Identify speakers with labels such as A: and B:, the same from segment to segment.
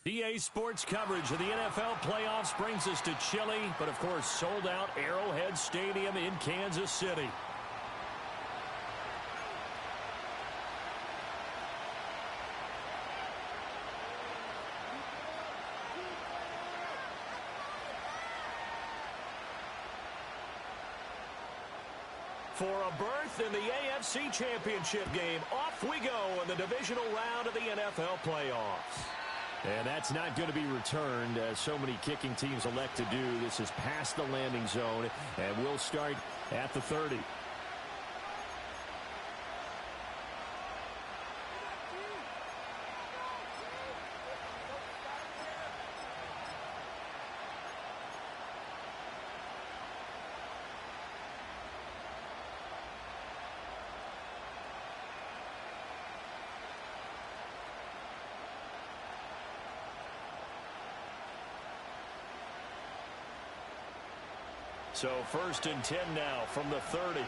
A: EA Sports coverage of the NFL playoffs brings us to chilly, but of course sold out Arrowhead Stadium in Kansas City. For a berth in the AFC Championship game, off we go in the divisional round of the NFL playoffs. And that's not going to be returned, as so many kicking teams elect to do. This is past the landing zone, and we'll start at the 30. So 1st and 10 now from the 30.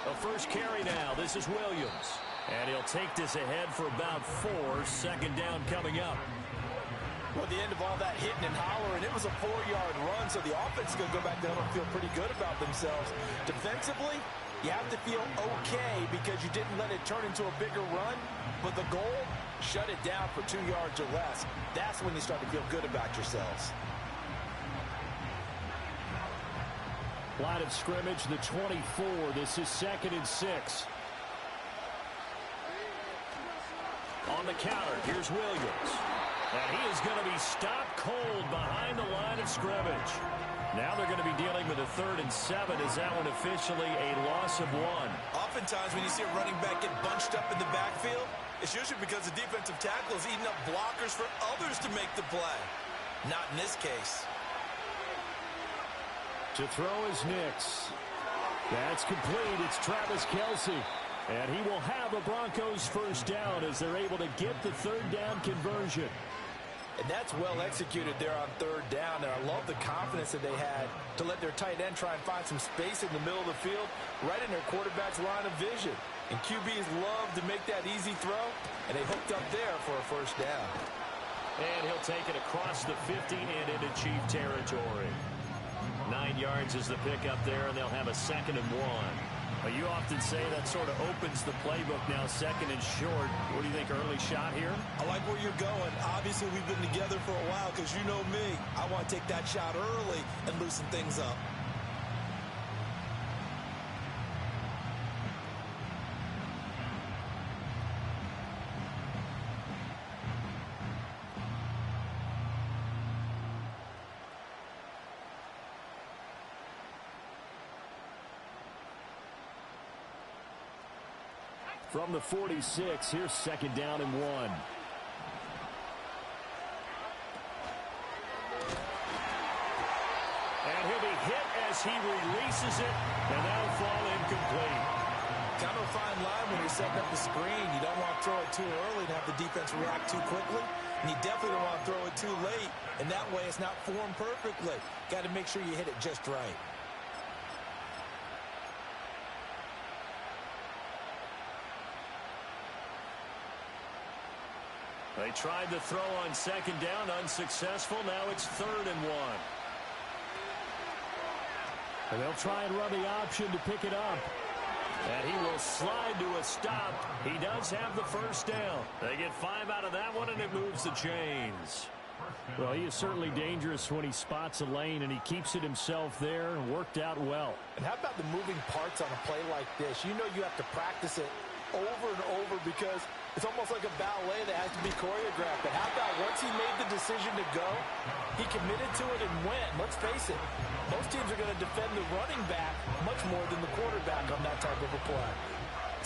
A: A first carry now. This is Williams. And he'll take this ahead for about 4. 2nd down coming up.
B: Well, at the end of all that hitting and hollering, it was a 4-yard run, so the offense is going to go back down and feel pretty good about themselves. Defensively, you have to feel okay because you didn't let it turn into a bigger run, but the goal, shut it down for 2 yards or less. That's when you start to feel good about yourselves.
A: Line of scrimmage, the 24. This is 2nd and 6. On the counter, here's Williams. And he is going to be stopped cold behind the line of scrimmage. Now they're going to be dealing with a 3rd and 7. Is that one officially a loss of 1?
C: Oftentimes when you see a running back get bunched up in the backfield, it's usually because the defensive tackle is eating up blockers for others to make the play. Not in this case.
A: To throw is Nix. That's complete. It's Travis Kelce. And he will have a Broncos first down as they're able to get the 3rd down conversion.
B: And that's well executed there on 3rd down. And I love the confidence that they had to let their tight end try and find some space in the middle of the field, right in their quarterback's line of vision. And QBs love to make that easy throw, and they hooked up there for a first down.
A: And he'll take it across the 50 and into Chief territory. 9 yards is the pickup there, and they'll have a 2nd and 1. Well, you often say that sort of opens the playbook now, 2nd and short. What do you think, early shot here?
C: I like where you're going. Obviously, we've been together for a while because you know me. I want to take that shot early and loosen things up.
A: From the 46, here's 2nd down and 1. And he'll be hit as he releases it, and that'll fall incomplete.
C: Kind of a fine line when you're setting up the screen. You don't want to throw it too early and have the defense react too quickly. And you definitely don't want to throw it too late, and that way it's not formed perfectly. Got to make sure you hit it just right.
A: They tried to throw on 2nd down, unsuccessful. Now it's 3rd and 1. And they'll try and run the option to pick it up. And he will slide to a stop. He does have the first down. They get 5 out of that one, and it moves the chains. Well, he is certainly dangerous when he spots a lane, and he keeps it himself there and worked out well.
B: And how about the moving parts on a play like this? You know you have to practice it over and over because it's almost like a ballet that has to be choreographed. But how about once he made the decision to go, he committed to it and went. Let's face it, most teams are going to defend the running back much more than the quarterback on that type of a play.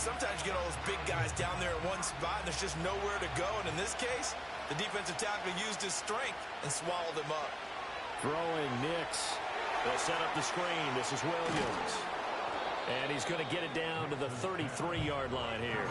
C: Sometimes you get all those big guys down there in one spot, and there's just nowhere to go. And in this case, the defensive tackle used his strength and swallowed him up.
A: Throwing Nix. They'll set up the screen. This is Williams. And he's going to get it down to the 33-yard line here.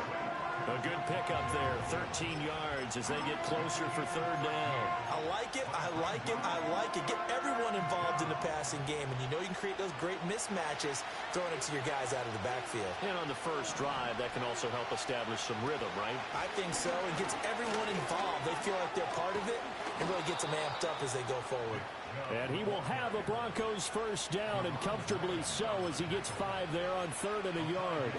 A: A good pickup there, 13 yards as they get closer for third down.
C: I like it, I like it, I like it. Get everyone involved in the passing game, and you know you can create those great mismatches throwing it to your guys out of the backfield.
A: And on the first drive, that can also help establish some rhythm, right?
C: I think so. It gets everyone involved. They feel like they're part of it, and really gets them amped up as they go forward.
A: And he will have a Broncos first down, and comfortably so, as he gets 5 there on 3rd and a yard.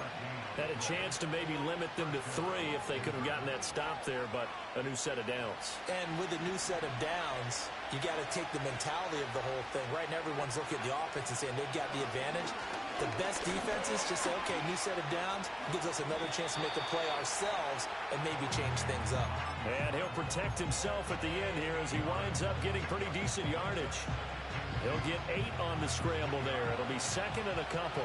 A: Had a chance to maybe limit them to 3 if they could have gotten that stop there, but a new set of downs.
C: And with a new set of downs, you got to take the mentality of the whole thing. Right now, everyone's looking at the offense and saying they've got the advantage. The best defenses just say, okay, new set of downs gives us another chance to make a play ourselves and maybe change things up.
A: And he'll protect himself at the end here as he winds up getting pretty decent yardage. He'll get 8 on the scramble there. It'll be 2nd and a couple.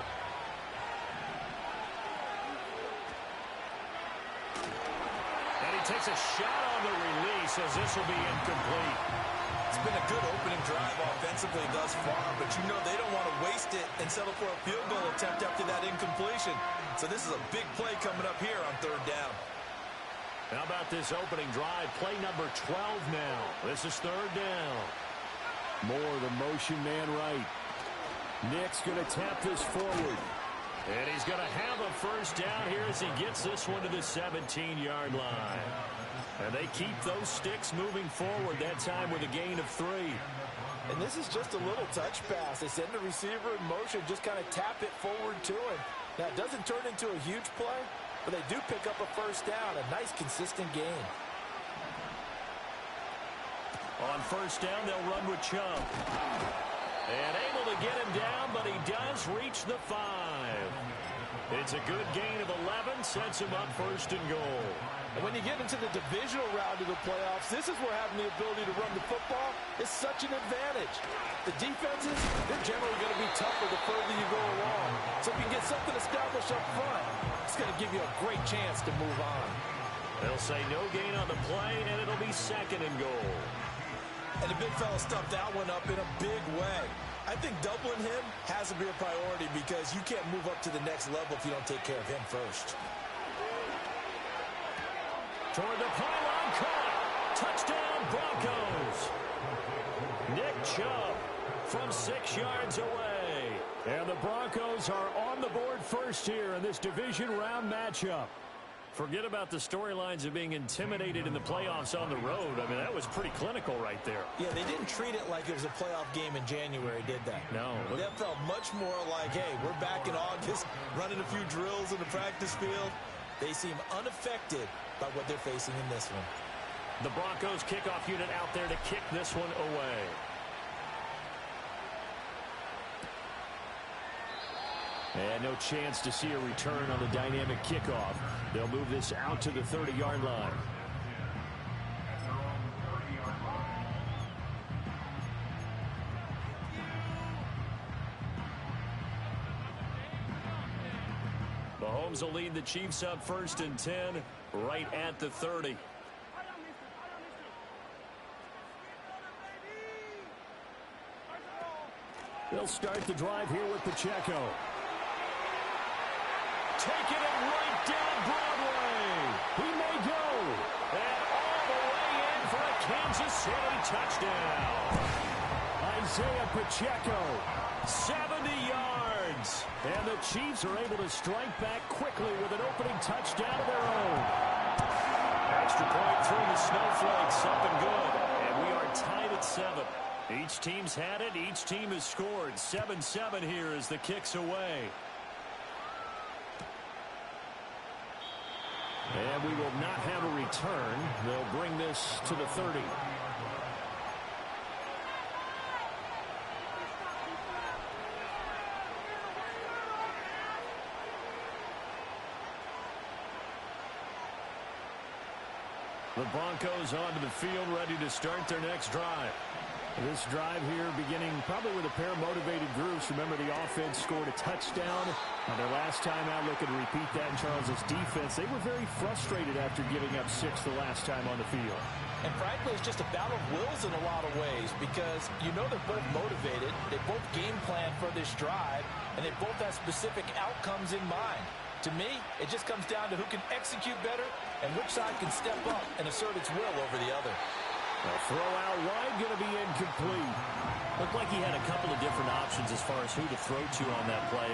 A: And he takes a shot on the release as this will be incomplete.
C: It's been a good opening drive offensively thus far, but you know they don't want to waste it and settle for a field goal attempt after that incompletion. So this is a big play coming up here on 3rd down.
A: How about this opening drive? Play number 12 now. This is 3rd down. More the motion man right. Nick's going to tap this forward. And he's going to have a first down here as he gets this one to the 17-yard line. And they keep those sticks moving forward, that time with a gain of 3.
B: And this is just a little touch pass. They send the receiver in motion, just kind of tap it forward to him. Now, it doesn't turn into a huge play, but they do pick up a first down, a nice, consistent gain.
A: On first down, they'll run with Chubb. And able to get him down, but he does reach the 5. It's a good gain of 11, sets him up 1st and goal.
B: And when you get into the divisional round of the playoffs, this is where having the ability to run the football is such an advantage. The defenses, they're generally going to be tougher the further you go along. So if you can get something established up front, it's going to give you a great chance to move on.
A: They'll say no gain on the play, and it'll be 2nd and goal.
C: And the big fella stuffed that one up in a big way. I think doubling him has to be a priority because you can't move up to the next level if you don't take care of him first.
A: Toward the pylon, caught. Touchdown, Broncos. Nick Chubb from 6 yards away. And the Broncos are on the board first here in this division round matchup. Forget about the storylines of being intimidated in the playoffs on the road. I mean, that was pretty clinical right there.
C: Yeah, they didn't treat it like it was a playoff game in January, did they?
A: No.
C: That felt much more like, hey, we're back in August, running a few drills in the practice field. They seem unaffected by what they're facing in this one.
A: The Broncos kickoff unit out there to kick this one away. And no chance to see a return on the dynamic kickoff. They'll move this out to the 30-yard line. Mahomes will lead the Chiefs up 1st and 10, right at the 30. They'll start the drive here with Pacheco. Taking it right down Broadway. He may go. And all the way in for a Kansas City touchdown. Isaiah Pacheco, 70 yards. And the Chiefs are able to strike back quickly with an opening touchdown of their own. Extra point through the snowflakes, up and good. And we are tied at 7. Each team's had it. Each team has scored. 7-7 here as the kick's away. And we will not have a return. They'll bring this to the 30. The Broncos onto the field, ready to start their next drive. This drive here beginning probably with a pair of motivated groups. Remember, the offense scored a touchdown on their last time out. Looking to repeat that in Charles's defense. They were very frustrated after giving up 6 the last time on the field.
B: And frankly, it's just a battle of wills in a lot of ways because you know they're both motivated. They both game plan for this drive, and they both have specific outcomes in mind. To me, it just comes down to who can execute better and which side can step up and assert its will over the other.
A: A throw out wide, going to be incomplete. Looked like he had a couple of different options as far as who to throw to on that play.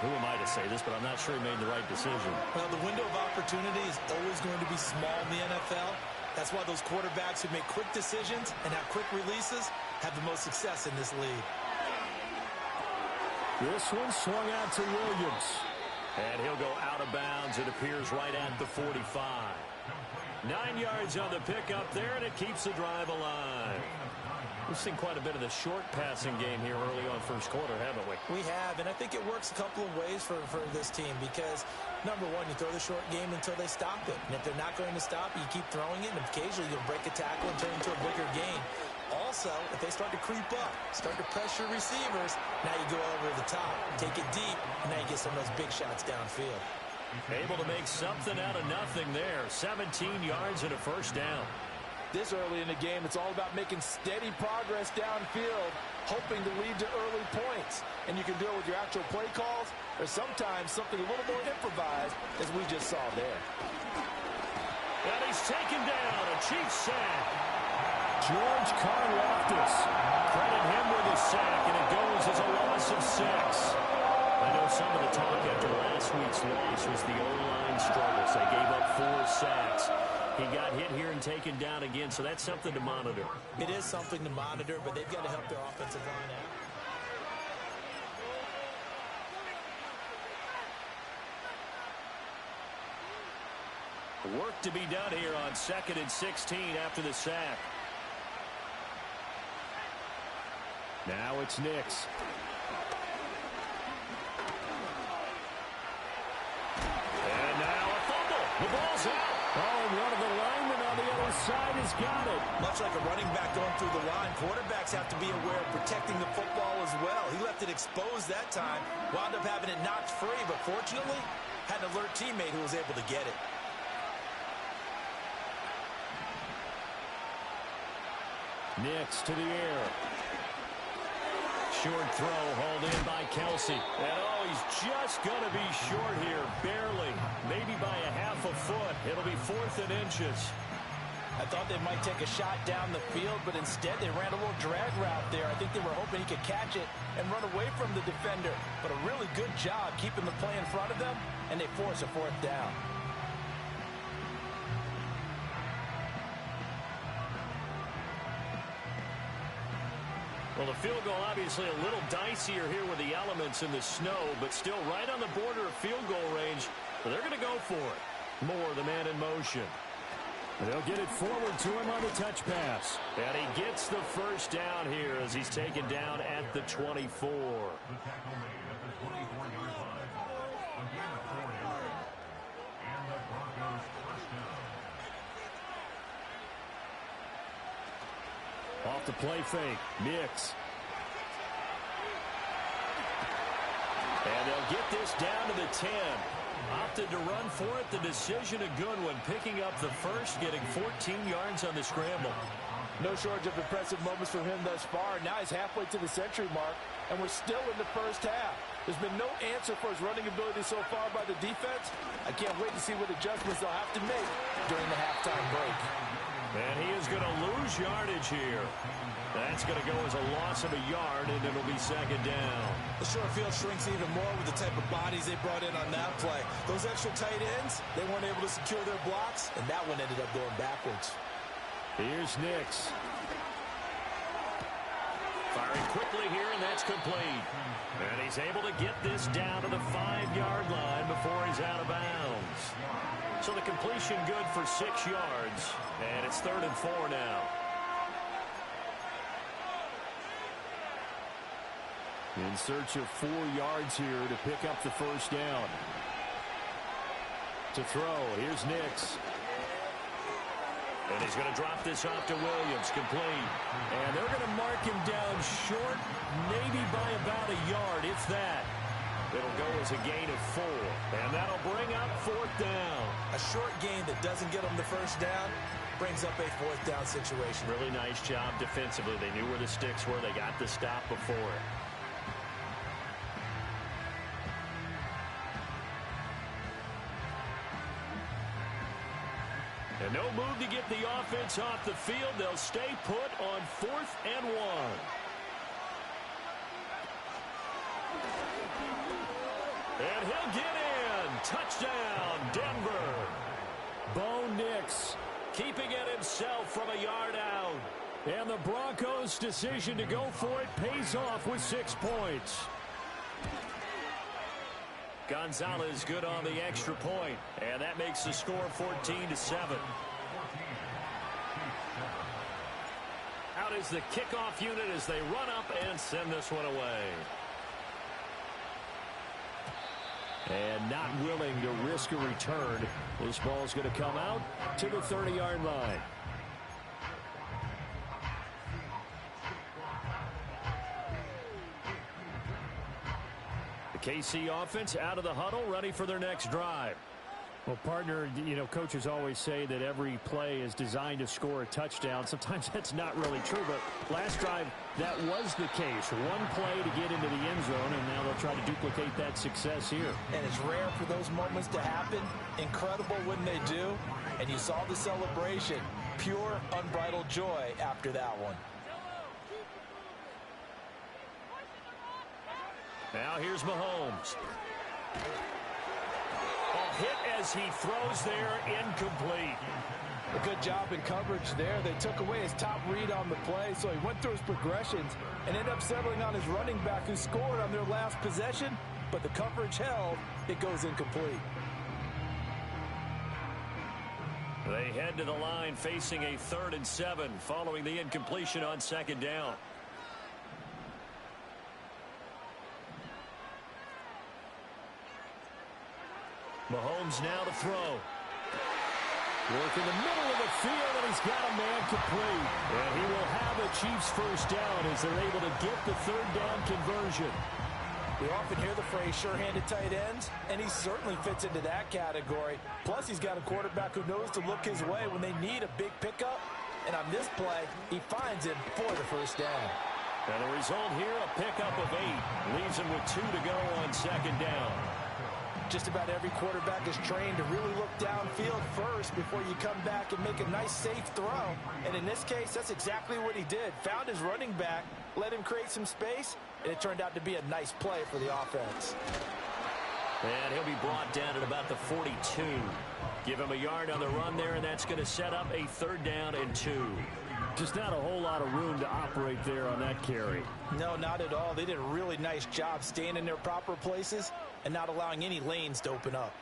A: Who am I to say this, but I'm not sure he made the right decision.
C: Well, the window of opportunity is always going to be small in the NFL. That's why those quarterbacks who make quick decisions and have quick releases have the most success in this league.
A: This one swung out to Williams. And he'll go out of bounds. It appears right at the 45. 9 yards on the pickup there, and it keeps the drive alive. We've seen quite a bit of the short passing game here early on first quarter, haven't we?
C: We have, and I think it works a couple of ways for this team because, number one, you throw the short game until they stop it. And if they're not going to stop it, you keep throwing it, and occasionally you'll break a tackle and turn it into a bigger gain. Also, if they start to creep up, start to pressure receivers, now you go over the top, take it deep, and now you get some of those big shots downfield.
A: Able to make something out of nothing there. 17 yards and a first down.
B: This early in the game, it's all about making steady progress downfield, hoping to lead to early points. And you can do it with your actual play calls or sometimes something a little more improvised, as we just saw there.
A: And he's taken down, a Chiefs sack. George Karlaftis. Credit him with a sack, and it goes as a loss of 6. I know some of the talk after last week's loss was the O-line struggles. They gave up 4 sacks. He got hit here and taken down again, so that's something to monitor.
C: It is something to monitor, but they've got to help their offensive line out.
A: Work to be done here on 2nd and 16 after the sack. Now it's Nix. And now a fumble. The ball's out. Oh, and one of the linemen on the other side has got it.
C: Much like a running back going through the line, quarterbacks have to be aware of protecting the football as well. He left it exposed that time, wound up having it knocked free, but fortunately had an alert teammate who was able to get it.
A: Nix to the air. Short throw hauled in by Kelsey. And oh, he's just going to be short here, barely. Maybe by a half a foot. It'll be 4th and inches.
B: I thought they might take a shot down the field, but instead they ran a little drag route there. I think they were hoping he could catch it and run away from the defender. But a really good job keeping the play in front of them, and they force a 4th down.
A: Well, the field goal obviously a little dicier here with the elements in the snow, but still right on the border of field goal range. But they're going to go for it. Moore, the man in motion. They'll get it forward to him on the touch pass. And he gets the first down here as he's taken down at the 24. Off the play fake. Nix. And they'll get this down to the 10. Opted to run for it. The decision a good one. Picking up the first, getting 14 yards on the scramble.
B: No shortage of impressive moments for him thus far. Now he's halfway to the century mark, and we're still in the first half. There's been no answer for his running ability so far by the defense. I can't wait to see what adjustments they'll have to make during the halftime break.
A: And he is going to lose yardage here. That's going to go as a loss of a yard, and it'll be 2nd down.
C: The short field shrinks even more with the type of bodies they brought in on that play. Those extra tight ends, they weren't able to secure their blocks, and that one ended up going backwards.
A: Here's Nix. Firing quickly here, and that's complete. And he's able to get this down to the 5-yard line before he's out of bounds. So the completion good for 6 yards, and it's 3rd and 4 now. In search of 4 yards here to pick up the first down. To throw, here's Nix. And he's going to drop this off to Williams, complete. And they're going to mark him down short, maybe by about a yard, if that. It'll go as a gain of 4. And that'll bring up 4th down.
C: A short gain that doesn't get them the first down brings up a 4th down situation.
A: Really nice job defensively. They knew where the sticks were. They got the stop before it. move to get the offense off the field. They'll stay put on 4th and 1. And he'll get in. Touchdown, Denver. Bo Nix keeping it himself from a yard out. And the Broncos' decision to go for it pays off with 6 points. Gonzalez good on the extra point, and that makes the score 14-7. Out is the kickoff unit as they run up and send this one away. And not willing to risk a return. This ball's going to come out to the 30-yard line. The KC offense out of the huddle, ready for their next drive. Well, partner, you know, coaches always say that every play is designed to score a touchdown. Sometimes that's not really true, but last drive, that was the case. One play to get into the end zone, and now they'll try to duplicate that success here.
C: And it's rare for those moments to happen. Incredible when they do. And you saw the celebration. Pure, unbridled joy after that one.
A: Now here's Mahomes. Hit as he throws there, incomplete.
B: A good job in coverage there. They took away his top read on the play, so he went through his progressions and ended up settling on his running back who scored on their last possession, but the coverage held. It goes incomplete.
A: They head to the line facing a 3rd and 7 following the incompletion on 2nd down. Mahomes now to throw. Work in the middle of the field, and he's got a man complete. And he will have a Chiefs first down as they're able to get the 3rd down conversion.
C: We often hear the phrase sure-handed tight ends, and he certainly fits into that category. Plus, he's got a quarterback who knows to look his way when they need a big pickup. And on this play, he finds him for the first down.
A: And the result here, a pickup of 8. Leaves him with 2 to go on 2nd down.
C: Just about every quarterback is trained to really look downfield first before you come back and make a nice, safe throw. And in this case, that's exactly what he did. Found his running back, let him create some space, and it turned out to be a nice play for the offense.
A: And he'll be brought down at about the 42. Give him a yard on the run there, and that's going to set up a 3rd down and 2. Just not a whole lot of room to operate there on that carry.
C: No, not at all. They did a really nice job staying in their proper places and not allowing any lanes to open up.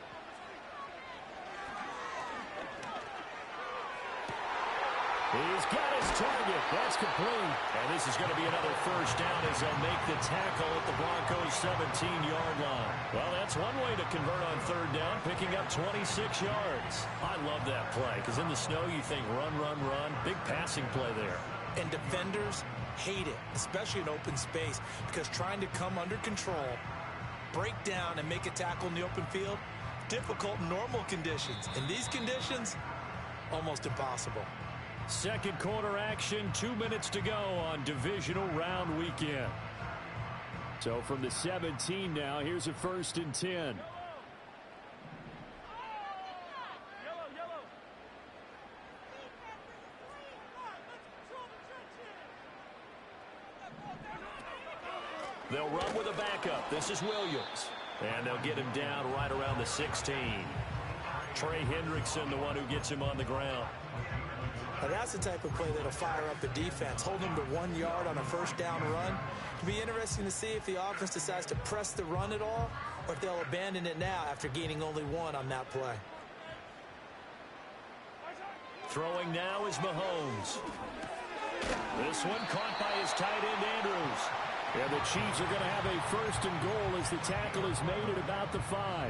A: He's got his target. That's complete. And this is going to be another first down as they'll make the tackle at the Broncos' 17-yard line. Well, that's one way to convert on 3rd down, picking up 26 yards. I love that play because in the snow you think run, run, run. Big passing play there.
C: And defenders hate it, especially in open space, because trying to come under control, break down, and make a tackle in the open field, difficult in normal conditions. In these conditions, almost impossible.
A: Second quarter action, 2 minutes to go on divisional round weekend. So from the 17 now, here's a 1st and 10. They'll run with a backup. This is Williams. And they'll get him down right around the 16. Trey Hendrickson, the one who gets him on the ground.
C: Now that's the type of play that'll fire up the defense. Hold them to 1 yard on a first down run. It'll be interesting to see if the offense decides to press the run at all, or if they'll abandon it now after gaining only 1 on that play.
A: Throwing now is Mahomes. This one caught by his tight end, Andrews. And the Chiefs are going to have a 1st and goal as the tackle is made at about the 5.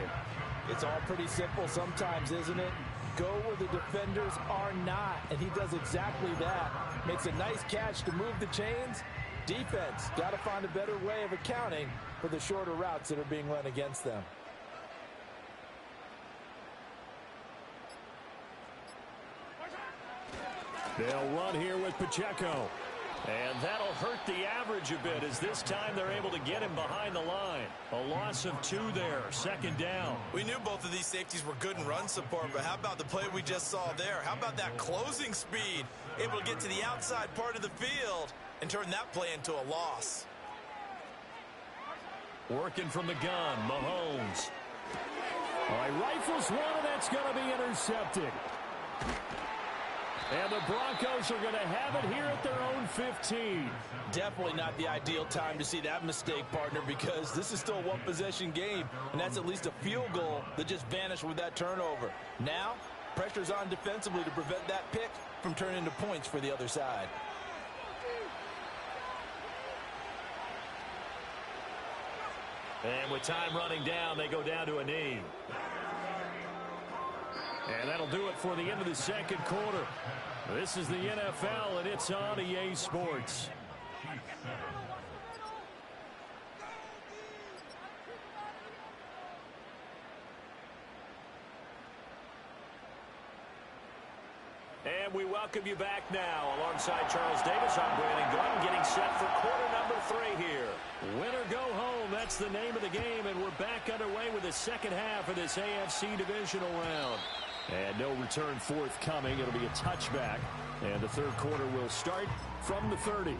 B: It's all pretty simple sometimes, isn't it? Go where the defenders are not, and he does exactly that. Makes a nice catch to move the chains. Defense got to find a better way of accounting for the shorter routes that are being run against them.
A: They'll run here with Pacheco. And that'll hurt the average a bit as this time they're able to get him behind the line. A loss of 2 there, 2nd down.
C: We knew both of these safeties were good in run support, but how about the play we just saw there? How about that closing speed? Able to get to the outside part of the field and turn that play into a loss.
A: Working from the gun, Mahomes. All right, rifles one, and that's going to be intercepted. And the Broncos are going to have it here at their own 15.
C: Definitely not the ideal time to see that mistake, partner, because this is still a one-possession game, and that's at least a field goal that just vanished with that turnover. Now, pressure's on defensively to prevent that pick from turning into points for the other side.
A: And with time running down, they go down to a knee. And that'll do it for the end of the 2nd quarter. This is the NFL, and it's on EA Sports. And we welcome you back now. Alongside Charles Davis, I'm Brandon Gordon, getting set for quarter number 3 here. Win or go home, that's the name of the game, and we're back underway with the 2nd half of this AFC Divisional round. And no return forthcoming. It'll be a touchback, and the 3rd quarter will start from the 30.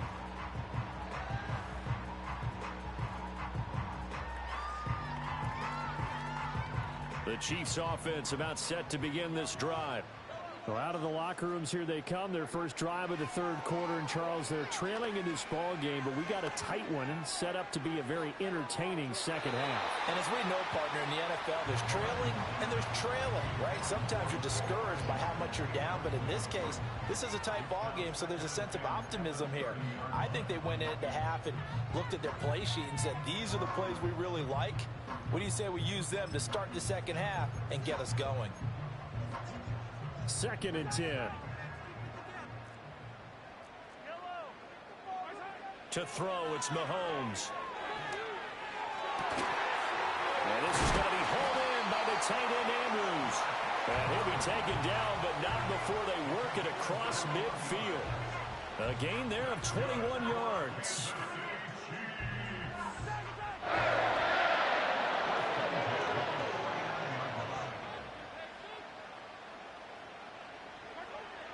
A: The Chiefs offense about set to begin this drive. Well, out of the locker rooms here they come. Their first drive of the 3rd quarter. And, Charles, they're trailing in this ball game, but we got a tight one and set up to be a very entertaining 2nd half.
C: And as we know, partner, in the NFL, there's trailing and there's trailing, right? Sometimes you're discouraged by how much you're down, but in this case, this is a tight ball game, so there's a sense of optimism here. I think they went into half and looked at their play sheet and said, these are the plays we really like. What do you say we use them to start the 2nd half and get us going?
A: 2nd and 10. To throw, it's Mahomes. And this is going to be hauled in by the tight end Andrews. And he'll be taken down, but not before they work it across midfield. A gain there of 21 yards.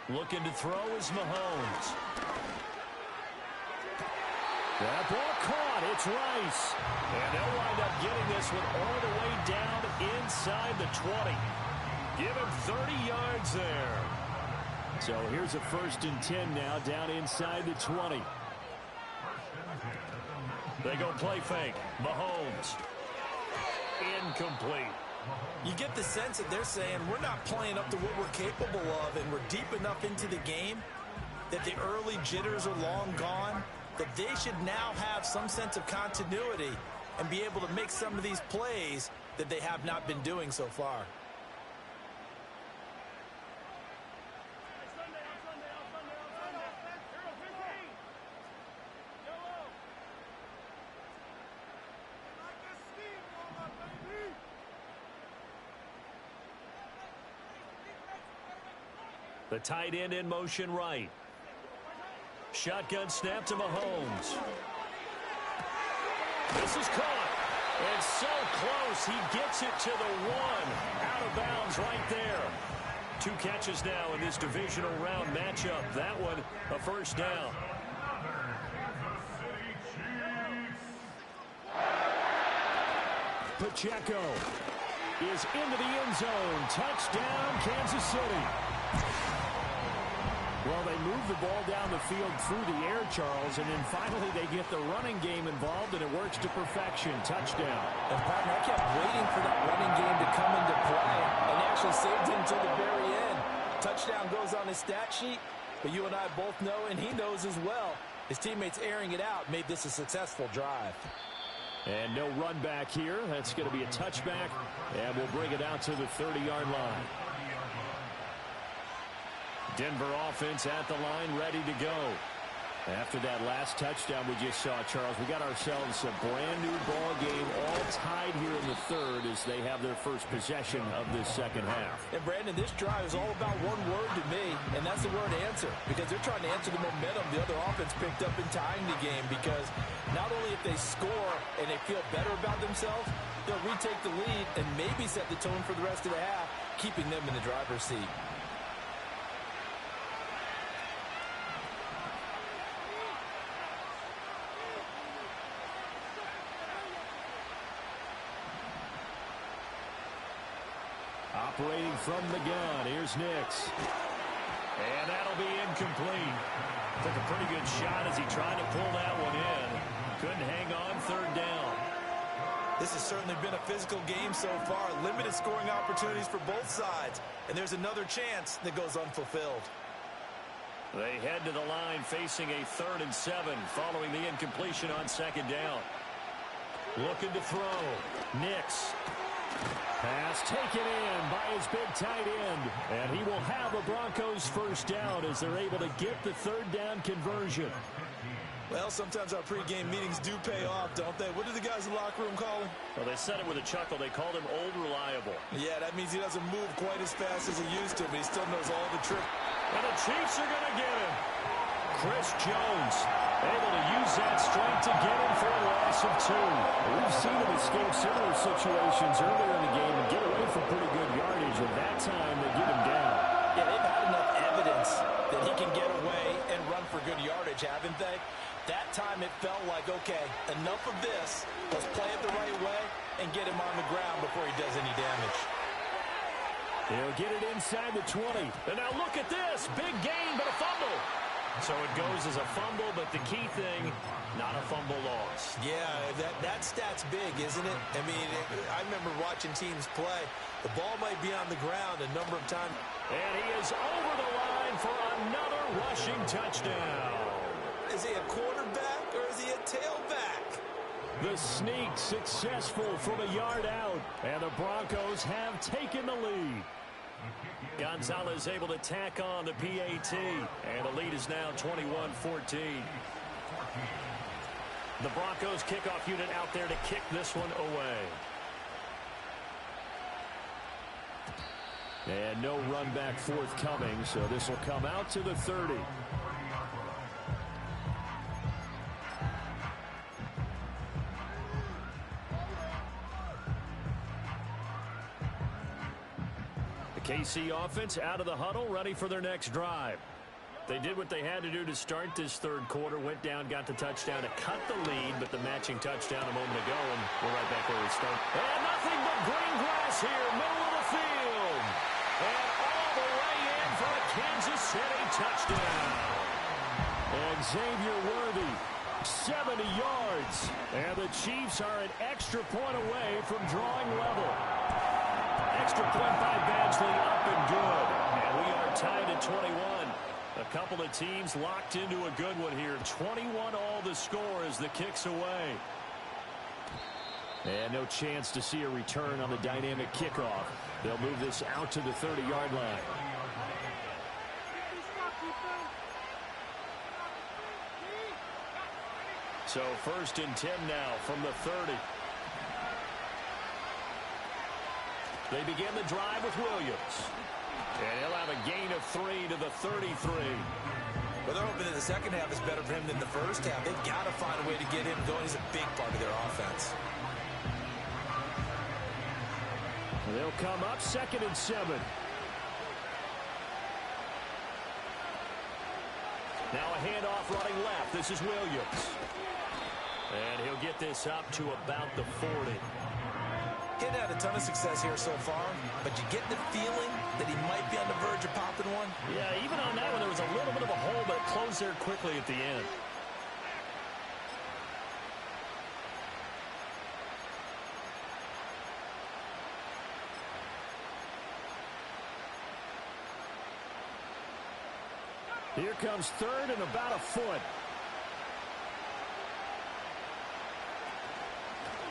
A: Looking to throw is Mahomes. That ball caught. It's Rice. And they'll wind up getting this one all the way down inside the 20. Give him 30 yards there. So here's a 1st and 10 now down inside the 20. They go play fake. Mahomes. Incomplete.
C: You get the sense that they're saying we're not playing up to what we're capable of, and we're deep enough into the game that the early jitters are long gone, that they should now have some sense of continuity and be able to make some of these plays that they have not been doing so far.
A: The tight end in motion right. Shotgun snap to Mahomes. This is caught. And so close. He gets it to the 1. Out of bounds right there. 2 catches now in this divisional round matchup. That one a 1st down. Pacheco is into the end zone. Touchdown, Kansas City. Well, they move the ball down the field through the air, Charles, and then finally they get the running game involved, and it works to perfection. Touchdown.
C: And, partner, I kept waiting for that running game to come into play, and actually saved him until the very end. Touchdown goes on his stat sheet, but you and I both know, and he knows as well, his teammates airing it out made this a successful drive.
A: And no run back here. That's going to be a touchback, and we'll bring it out to the 30-yard line. Denver offense at the line, ready to go. After that last touchdown we just saw, Charles, we got ourselves a brand-new ball game, all tied here in the third as they have their first possession of this second half.
C: And, Brandon, this drive is all about one word to me, and that's the word answer, because they're trying to answer the momentum the other offense picked up in tying the game, because not only if they score and they feel better about themselves, they'll retake the lead and maybe set the tone for the rest of the half, keeping them in the driver's seat.
A: Operating from the gun, here's Nix. And that'll be incomplete. Took a pretty good shot as he tried to pull that one in. Couldn't hang on third down.
C: This has certainly been a physical game so far. Limited scoring opportunities for both sides. And there's another chance that goes unfulfilled.
A: They head to the line facing a 3rd and 7 following the incompletion on second down. Looking to throw. Nix. Pass taken in by his big tight end. And he will have a Broncos first down as they're able to get the 3rd down conversion.
C: Well, sometimes our pregame meetings do pay off, don't they? What do the guys in the locker room call him?
A: Well, they said it with a chuckle. They called him Old Reliable.
C: Yeah, that means he doesn't move quite as fast as he used to, but he still knows all the tricks.
A: And the Chiefs are going to get him. Chris Jones able to use that strength to get him for a loss of 2. We've seen him escape similar situations earlier in the game and get away from pretty good yardage, and that time they get him down.
C: Yeah, they've had enough evidence that he can get away and run for good yardage, haven't they? That time it felt like, okay, enough of this. Let's play it the right way and get him on the ground before he does any damage.
A: He'll get it inside the 20. And now look at this. Big gain, but a fumble. So it goes as a fumble, but the key thing, not a fumble loss.
C: Yeah, that stat's big, isn't it? I mean, I remember watching teams play. The ball might be on the ground a number of times.
A: And he is over the line for another rushing touchdown.
C: Is he a quarterback or is he a tailback?
A: The sneak successful from a yard out. And the Broncos have taken the lead. Gonzalez able to tack on the PAT. And the lead is now 21-14. The Broncos kickoff unit out there to kick this one away. And no run back forthcoming, so this will come out to the 30. KC offense out of the huddle, ready for their next drive. They did what they had to do to start this third quarter, went down, got the touchdown to cut the lead, but the matching touchdown a moment ago, and we're right back where we start. And nothing but green grass here, middle of the field. And all the way in for a Kansas City touchdown. And Xavier Worthy, 70 yards. And the Chiefs are an extra point away from drawing level. Extra point by Badgley, up and good. And we are tied at 21. A couple of teams locked into a good one here. 21 all the score as the kick's away. And no chance to see a return on the dynamic kickoff. They'll move this out to the 30-yard line. So 1st and 10 now from the 30. They begin the drive with Williams. And he'll have a gain of 3 to the 33.
C: Well, they're hoping that the second half is better for him than the first half. They've got to find a way to get him going. He's a big part of their offense.
A: They'll come up 2nd and 7. Now a handoff running left. This is Williams. And he'll get this up to about the 40.
C: He's had a ton of success here so far, but you get the feeling that he might be on the verge of popping one.
A: Yeah, even on that one, there was a little bit of a hole, but it closed there quickly at the end. Here comes 3rd and about a foot.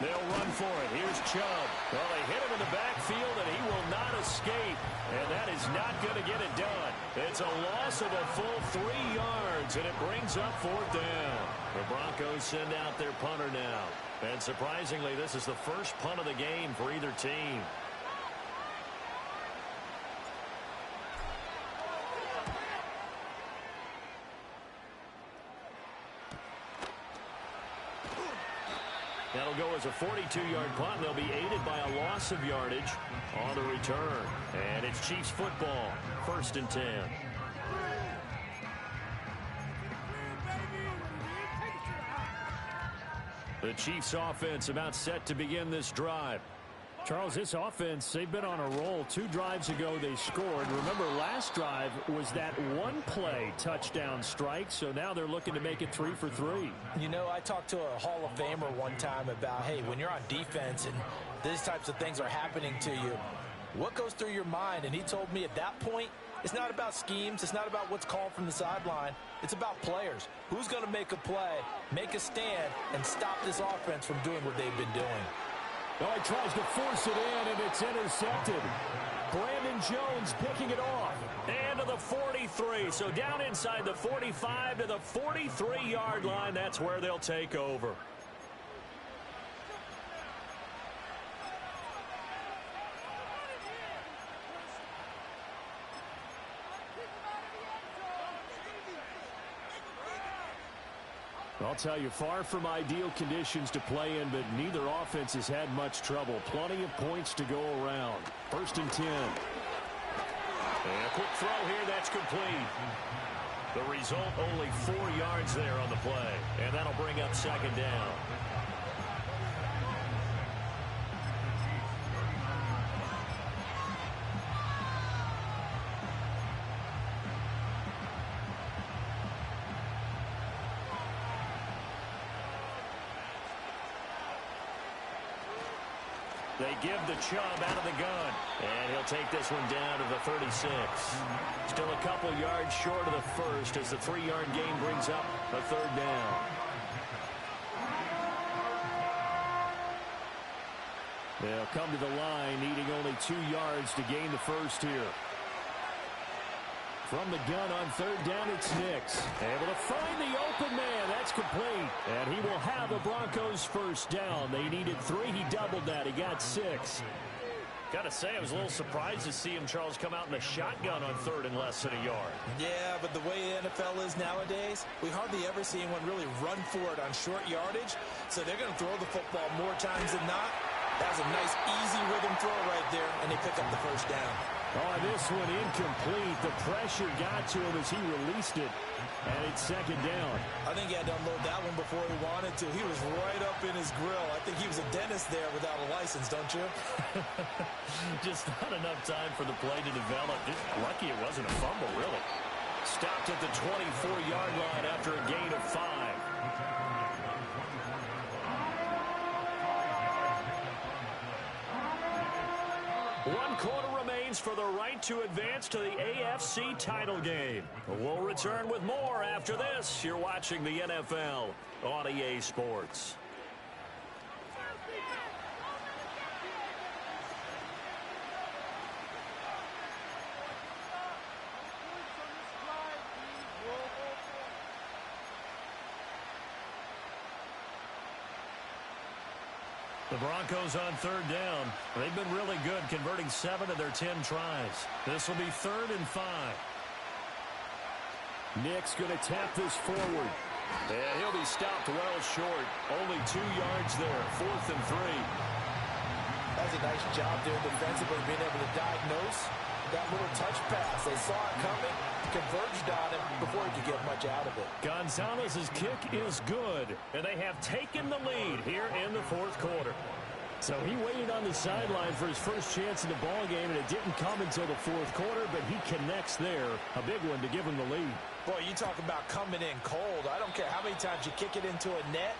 A: They'll run for it. Here's Chubb. Well, they hit him in the backfield, and he will not escape. And that is not going to get it done. It's a loss of a full 3 yards, and it brings up 4th down. The Broncos send out their punter now. And surprisingly, this is the first punt of the game for either team. That'll go as a 42-yard punt, and they'll be aided by a loss of yardage on the return. And it's Chiefs football, 1st and 10. The Chiefs offense about set to begin this drive.
D: Charles, this offense, they've been on a roll. 2 drives ago, they scored. Remember, last drive was that one-play touchdown strike, so now they're looking to make it 3 for 3.
C: You know, I talked to a Hall of Famer one time about, hey, when you're on defense and these types of things are happening to you, what goes through your mind? And he told me at that point, it's not about schemes. It's not about what's called from the sideline. It's about players. Who's going to make a play, make a stand, and stop this offense from doing what they've been doing?
D: Oh, he tries to force it in, and it's intercepted. Brandon Jones picking it off.
A: And to the 43. So down inside the 45 to the 43-yard line. That's where they'll take over.
D: I'll tell you, far from ideal conditions to play in, but neither offense has had much trouble. Plenty of points to go around. 1st and 10.
A: And a quick throw here, that's complete. The result, only 4 yards there on the play. And that'll bring up 2nd down. They give the Chubb out of the gun. And he'll take this one down to the 36. Still a couple yards short of the first as the 3-yard gain brings up a 3rd down.
D: They'll come to the line, needing only 2 yards to gain the first here. From the gun on 3rd down, it's Nix. Able to find the open man. That's complete. And he will have the Broncos' 1st down. They needed 3. He doubled that. He got 6.
A: Got to say, I was a little surprised to see him, Charles, come out in the shotgun on 3rd and less than a yard.
C: Yeah, but the way the NFL is nowadays, we hardly ever see anyone really run for it on short yardage. So they're going to throw the football more times than not. That was a nice, easy rhythm throw right there, and they pick up the 1st down.
D: Oh, this one incomplete. The pressure got to him as he released it. And it's 2nd down.
C: I think he had to unload that one before he wanted to. He was right up in his grill. I think he was a dentist there without a license, don't you?
A: Just not enough time for the play to develop. Just lucky it wasn't a fumble, really. Stopped at the 24-yard line after a gain of 5. One quarter remains for the right to advance to the AFC title game. We'll return with more after this. You're watching the NFL on EA Sports. The Broncos on 3rd down. They've been really good, converting 7 of their 10 tries. This will be 3rd and 5.
D: Nick's going to tap this forward.
A: And he'll be stopped well short. Only 2 yards there. 4th and 3.
C: That's a nice job there defensively, being able to diagnose that little touch pass. They saw it coming, converged on him before he could get much out of it.
A: Gonzalez's kick is good, and they have taken the lead here in the 4th quarter.
D: So he waited on the sideline for his first chance in the ball game, and it didn't come until the 4th quarter, but he connects there. A big one to give him the lead.
C: Boy, you talk about coming in cold. I don't care how many times you kick it into a net.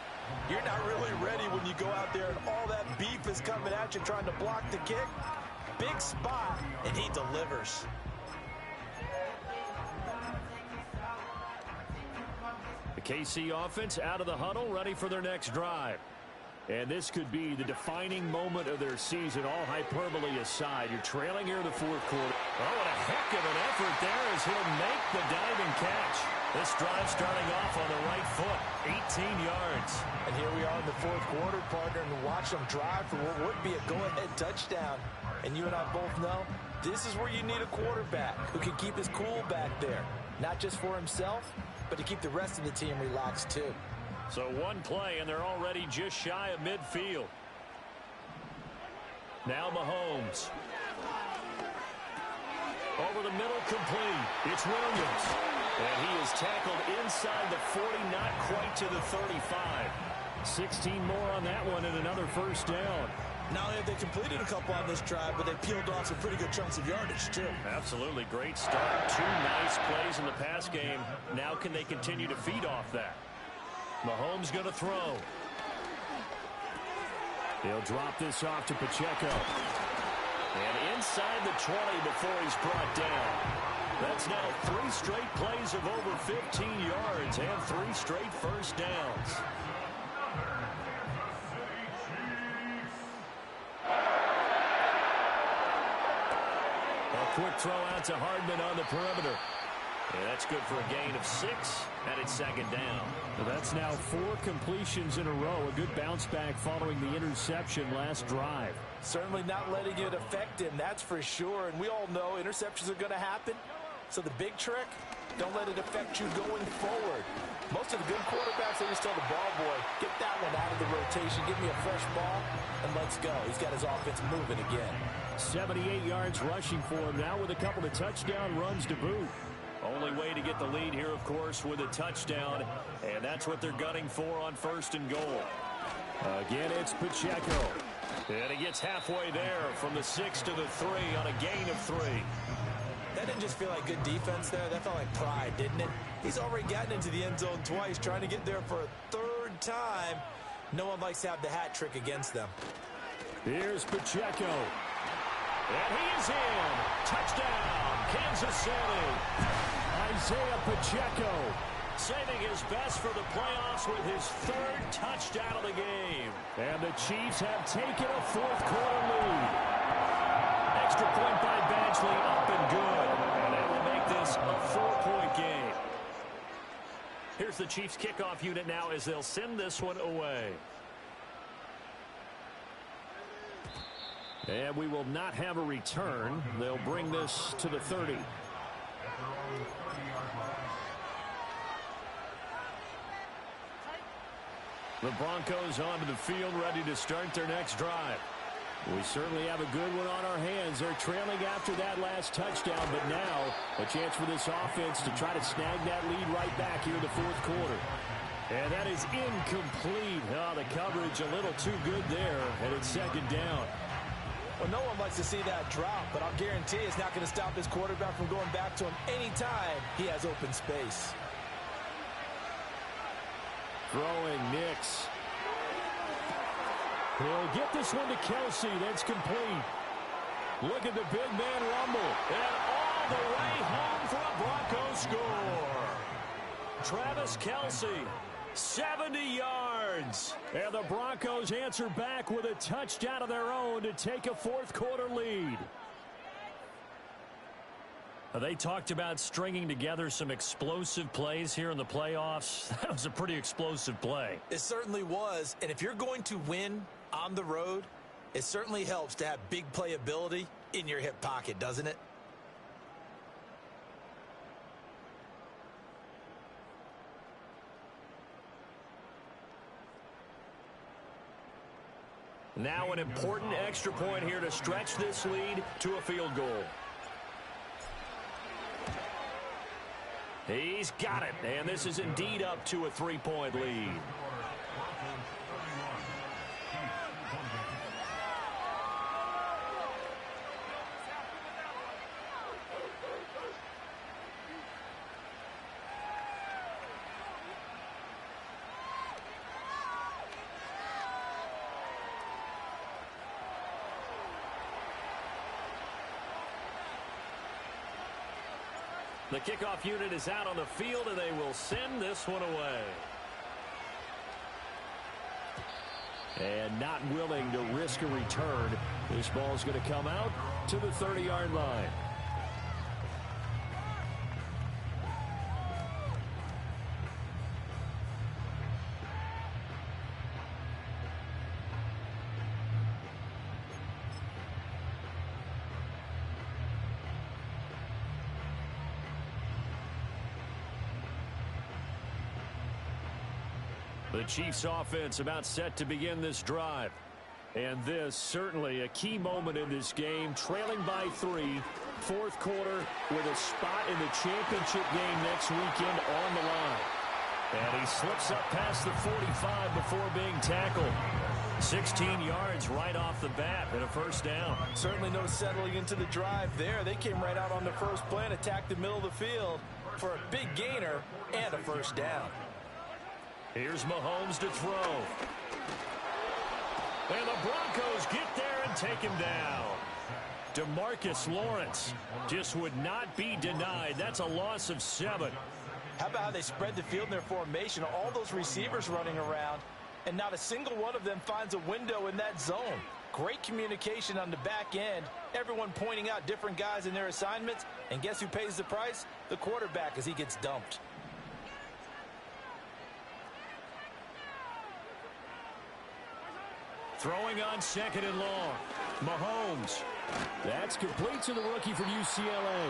C: You're not really ready when you go out there and all that beef is coming at you trying to block the kick. Big spot, and he delivers.
A: The KC offense out of the huddle, ready for their next drive.
D: And this could be the defining moment of their season, all hyperbole aside. You're trailing here in the fourth quarter. Oh, what a heck of an effort there as he'll make the diving catch. This drive starting off on the right foot, 18 yards.
B: And here we are in the fourth quarter, partner, and watch them drive for what would be a go-ahead touchdown. And you and I both know this is where you need a quarterback who can keep his cool back there. Not just for himself, but to keep the rest of the team relaxed too.
D: So one play, and they're already just shy of midfield. Now Mahomes. Over the middle, complete. It's Williams. And he is tackled inside the 40, not quite to the 35. 16 more on that one and another first down.
C: Not only have they completed a couple on this drive, but they peeled off some pretty good chunks of yardage, too.
D: Absolutely. Great start. Two nice plays in the pass game. Now can they continue to feed off that? Mahomes going to throw. He'll drop this off to Pacheco. And inside the 20 before he's brought down. That's now 3 straight plays of over 15 yards and 3 straight first downs. A quick throw out to Hardman on the perimeter. Yeah, that's good for a gain of 6, and it's second down. Well, that's now 4 completions in a row. A good bounce back following the interception last drive.
B: Certainly not letting it affect him, that's for sure. And we all know interceptions are going to happen. So the big trick, don't let it affect you going forward. Most of the good quarterbacks, they just tell the ball boy, get that one out of the rotation, give me a fresh ball, and let's go. He's got his offense moving again.
D: 78 yards rushing for him now with a couple of touchdown runs to boot. Only way to get the lead here, of course, with a touchdown, and that's what they're gunning for on first and goal. Again, it's Pacheco. And he gets halfway there from the 6 to the 3 on a gain of 3.
C: That didn't just feel like good defense there. That felt like pride, didn't it? He's already gotten into the end zone twice, trying to get there for a 3rd time. No one likes to have the hat trick against them.
D: Here's Pacheco. And he is in. Touchdown, Kansas City. Isaiah Pacheco saving his best for the playoffs with his 3rd touchdown of the game. And the Chiefs have taken a 4th quarter lead. Extra point by Badgley, up and good. And that will make this a 4-point game. Here's the Chiefs kickoff unit now as they'll send this one away. And we will not have a return. They'll bring this to the 30. The Broncos onto the field, ready to start their next drive. We certainly have a good one on our hands. They're trailing after that last touchdown, but now a chance for this offense to try to snag that lead right back here in the 4th quarter. And that is incomplete. Oh, the coverage a little too good there, and it's second down.
B: Well, no one likes to see that drop, but I'll guarantee it's not going to stop his quarterback from going back to him anytime he has open space.
D: Throwing Nix. He'll get this one to Kelsey. That's complete. Look at the big man rumble. And all the way home for a Broncos score. Travis Kelsey, 70 yards. And the Broncos answer back with a touchdown of their own to take a 4th quarter lead. They talked about stringing together some explosive plays here in the playoffs. That was a pretty explosive play.
C: It certainly was. And if you're going to win on the road, it certainly helps to have big playability in your hip pocket, doesn't it?
D: Now an important extra point here to stretch this lead to a field goal. He's got it, and this is indeed up to a 3-point lead. The kickoff unit is out on the field, and they will send this one away. And not willing to risk a return. This ball's going to come out to the 30-yard line. The Chiefs offense about set to begin this drive. And this certainly a key moment in this game, trailing by 3, fourth quarter with a spot in the championship game next weekend on the line. And he slips up past the 45 before being tackled. 16 yards right off the bat and a first down.
B: Certainly no settling into the drive there. They came right out on the first play and attacked the middle of the field for a big gainer and a first down.
D: Here's Mahomes to throw. And the Broncos get there and take him down. DeMarcus Lawrence just would not be denied. That's a loss of 7.
B: How about how they spread the field in their formation? All those receivers running around, and not a single one of them finds a window in that zone. Great communication on the back end. Everyone pointing out different guys in their assignments. And guess who pays the price? The quarterback, as he gets dumped.
D: Throwing on 2nd and long. Mahomes. That's complete to the rookie from UCLA.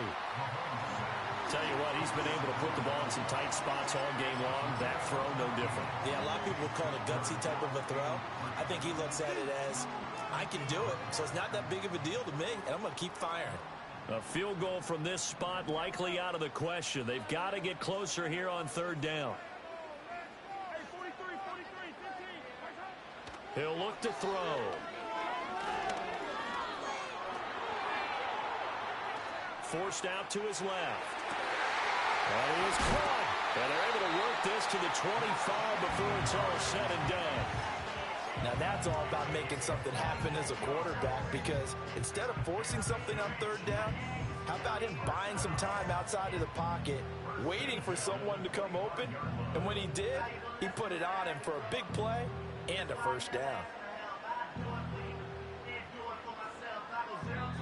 A: Tell you what, he's been able to put the ball in some tight spots all game long. That throw, no different.
C: Yeah, a lot of people would call it a gutsy type of a throw. I think he looks at it as, I can do it. So it's not that big of a deal to me, and I'm going to keep firing.
D: A field goal from this spot likely out of the question. They've got to get closer here on 3rd down. He'll look to throw. Forced out to his left. And he is caught. And they're able to work this to the 25 before it's all said and done.
B: Now that's all about making something happen as a quarterback, because instead of forcing something on 3rd down, how about him buying some time outside of the pocket, waiting for someone to come open, and when he did, he put it on him for a big play and a first down.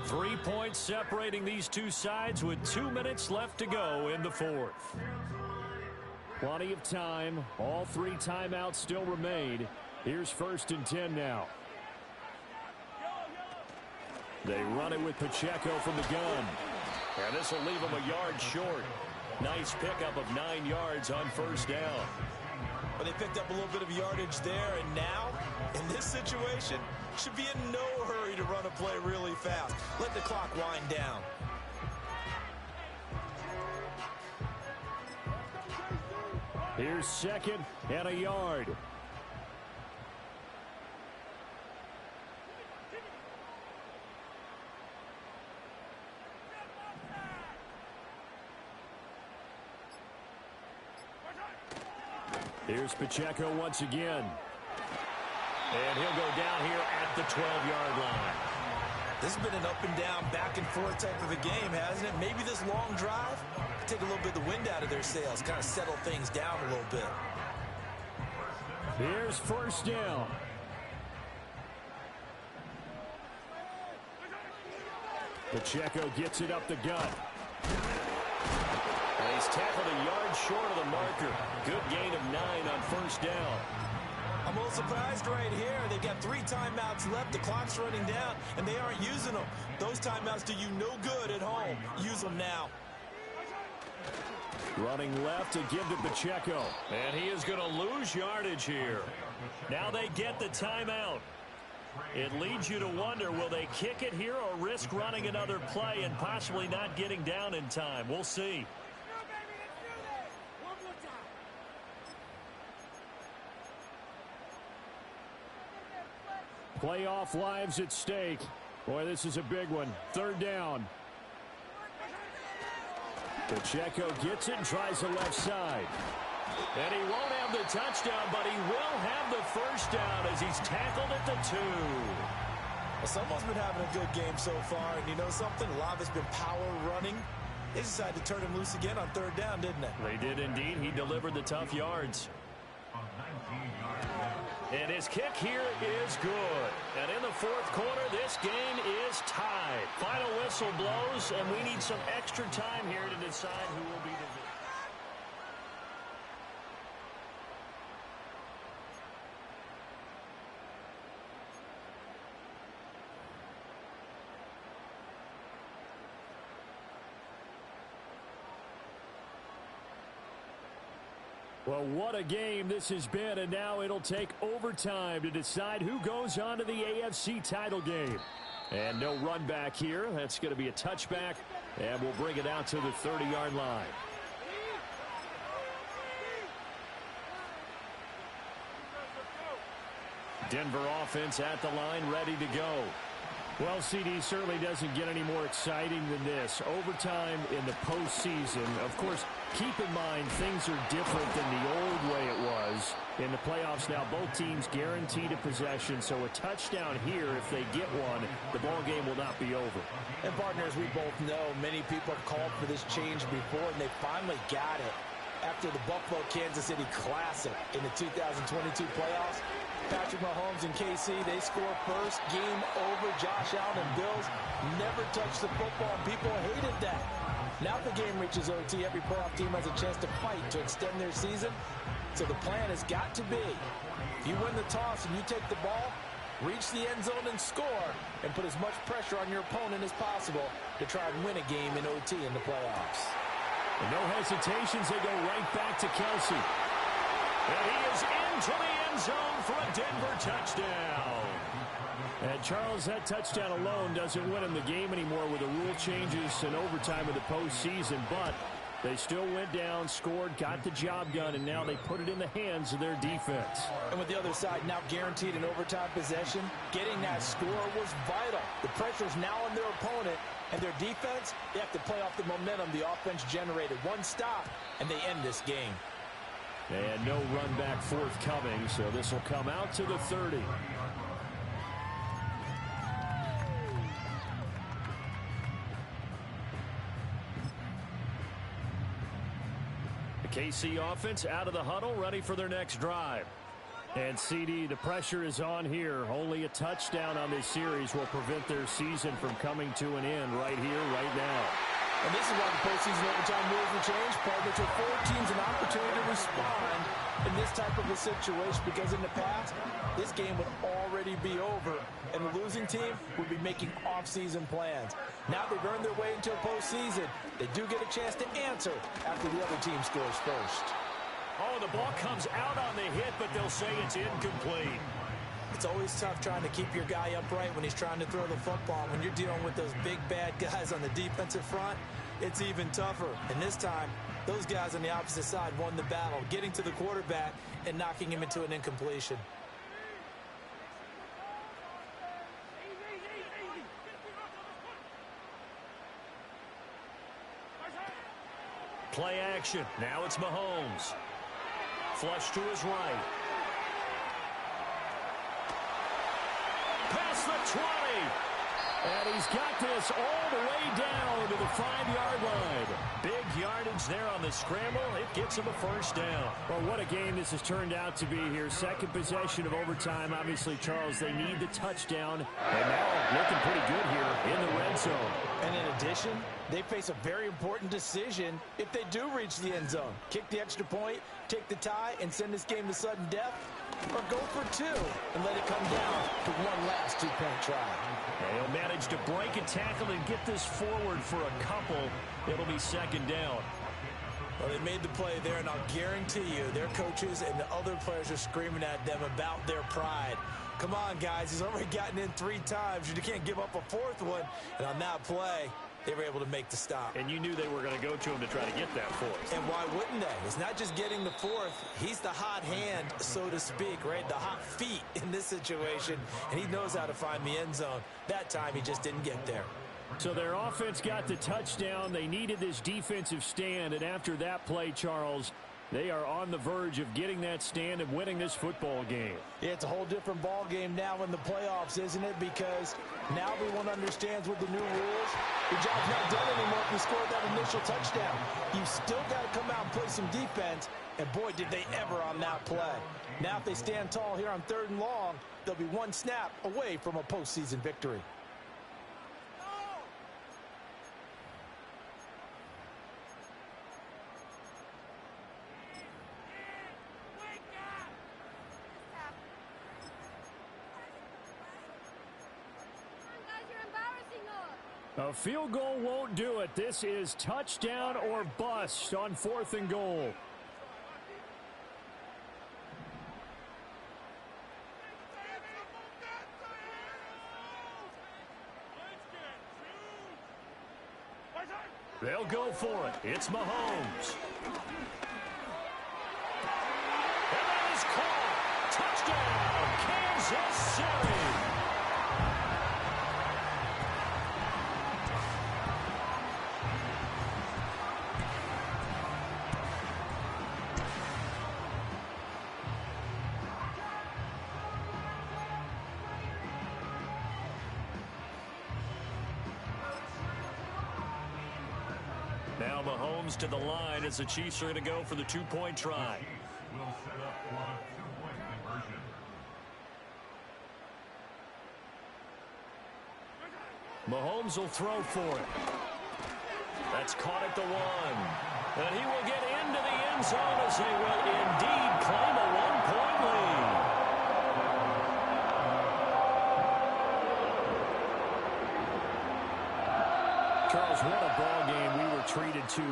D: 3 points separating these two sides with 2 minutes left to go in the 4th. Plenty of time. All 3 timeouts still remain. Here's 1st and 10 now. They run it with Pacheco from the gun. And this will leave him a yard short. Nice pickup of 9 yards on 1st down.
C: Well, they picked up a little bit of yardage there, and now, in this situation, should be in no hurry to run a play really fast. Let the clock wind down.
D: Here's 2nd and a yard. Here's Pacheco once again. And he'll go down here at the 12-yard line.
C: This has been an up and down, back and forth type of a game, hasn't it? Maybe this long drive take a little bit of the wind out of their sails, kind of settle things down a little bit.
D: Here's 1st down. Pacheco gets it up the gut. And he's tackled a yard short of the marker. Good gain of 9 on 1st down.
C: I'm a little surprised right here. They've got 3 timeouts left. The clock's running down, and they aren't using them. Those timeouts do you no good at home. Use them now.
D: Running left to give to Pacheco. And he is going to lose yardage here. Now they get the timeout. It leads you to wonder, will they kick it here or risk running another play and possibly not getting down in time? We'll see. Playoff lives at stake. Boy, this is a big one. 3rd down. Pacheco gets it and tries the left side. And he won't have the touchdown, but he will have the first down as he's tackled at the 2.
C: Well, someone's been having a good game so far, and you know something? A lot of it's been power running. They decided to turn him loose again on 3rd down, didn't they?
D: They did indeed. He delivered the tough yards.
A: And his kick here is good. And in the fourth quarter, this game is tied. Final whistle blows, and we need some extra time here to decide who will be the victor.
D: Well, what a game this has been, and now it'll take overtime to decide who goes on to the AFC title game. And no run back here. That's going to be a touchback, and we'll bring it out to the 30-yard line. Denver offense at the line, ready to go. Well, CD, certainly doesn't get any more exciting than this. Overtime in the postseason. Of course, keep in mind things are different than the old way it was. In the playoffs now, both teams guaranteed a possession, so a touchdown here, if they get one, the ball game will not be over.
C: And partners, we both know many people have called for this change before, and they finally got it. After the Buffalo-Kansas City Classic in the 2022 playoffs, Patrick Mahomes and KC, they score first. Game over. Josh Allen and Bills never touched the football. People hated that. Now the game reaches OT. Every playoff team has a chance to fight to extend their season. So the plan has got to be, if you win the toss and you take the ball, reach the end zone and score, and put as much pressure on your opponent as possible to try and win a game in OT in the playoffs.
D: And no hesitations. They go right back to Kelsey.
A: And he is into the end zone for a Denver touchdown.
D: And Charles, that touchdown alone doesn't win him the game anymore with the rule changes and overtime of the postseason, but they still went down, scored, got the job done, and now they put it in the hands of their defense.
C: And with the other side now guaranteed an overtime possession, getting that score was vital. The pressure's now on their opponent, and their defense, they have to play off the momentum the offense generated. One stop, and they end this game.
D: And no run back forthcoming, so this will come out to the 30. The KC offense out of the huddle, ready for their next drive. And CD, the pressure is on here. Only a touchdown on this series will prevent their season from coming to an end right here, right now.
C: And this is why the postseason overtime rules will change, partner, to afford teams an opportunity to respond in this type of a situation, because in the past, this game would already be over, and the losing team would be making off-season plans. Now they've earned their way into a postseason. They do get a chance to answer after the other team scores first.
A: Oh, the ball comes out on the hit, but they'll say it's incomplete.
C: It's always tough trying to keep your guy upright when he's trying to throw the football. When you're dealing with those big, bad guys on the defensive front, it's even tougher. And this time, those guys on the opposite side won the battle, getting to the quarterback and knocking him into an incompletion.
A: Play action. Now it's Mahomes. Flush to his right. Past the 20.
D: And he's got this all the way down to the 5-yard line.
A: Big yardage there on the scramble. It gets him a first down.
D: Well, what a game this has turned out to be here. Second possession of overtime. Obviously, Charles, they need the touchdown. And now looking pretty good here in the red zone.
C: And in addition, they face a very important decision if they do reach the end zone. Kick the extra point, take the tie, and send this game to sudden death, or go for two and let it come down to one last two-point try.
A: And he'll manage to break a tackle and get this forward for a couple. It'll be second down.
C: Well, they made the play there, and I'll guarantee you their coaches and the other players are screaming at them about their pride. Come on, guys. He's already gotten in 3 times. You can't give up a 4th one. And on that play, they were able to make the stop.
A: And you knew they were going to go to him to try to get that 4th.
C: And why wouldn't they? It's not just getting the 4th. He's the hot hand, so to speak, right? The hot feet in this situation. And he knows how to find the end zone. That time, he just didn't get there.
D: So their offense got the touchdown. They needed this defensive stand. And after that play, Charles, They are on the verge of getting that stand and winning this football game.
C: Yeah, it's a whole different ball game now in the playoffs, isn't it? Because now everyone understands with the new rules, your job's not done anymore if you scored that initial touchdown. You've still got to come out and play some defense, and boy, did they ever on that play. Now if they stand tall here on 3rd and long, they'll be one snap away from a postseason victory.
D: A field goal won't do it. This is touchdown or bust on 4th and goal. They'll go for it. It's Mahomes. And that is caught. Touchdown, Kansas City. Now Mahomes to the line as the Chiefs are going to go for the 2-point try.
E: Will set up for a 2-point conversion.
D: Mahomes will throw for it. That's caught at the 1. And he will get into the end zone as they will indeed claim a 1-point lead. Charles, what a ball game we were treated to